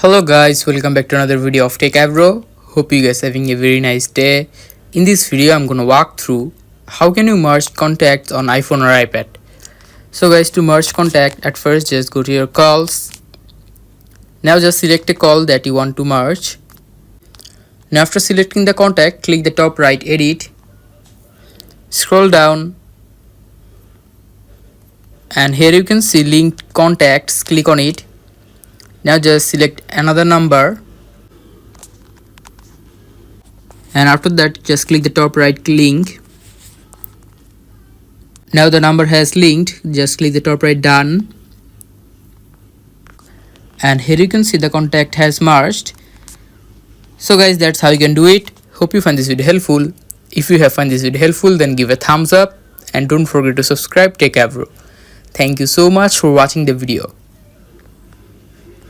Hello guys, welcome back to another video of Techavro. Hope you guys having a very nice day. In this video I'm gonna walk through how can you merge contacts on iPhone or iPad. So guys, to merge contact, at first just go to your calls. Now just select a call that you want to merge. Now after selecting the contact, click the top right edit. Scroll down and here you can see linked contacts, click on it. Now just select another number and after that just click the top right link. Now the number has linked, just click the top right done and here you can see the contact has merged. So guys, that's how you can do it. Hope you find this video helpful. If you have found this video helpful, then give a thumbs up and don't forget to subscribe Techavro. Thank you so much for watching the video.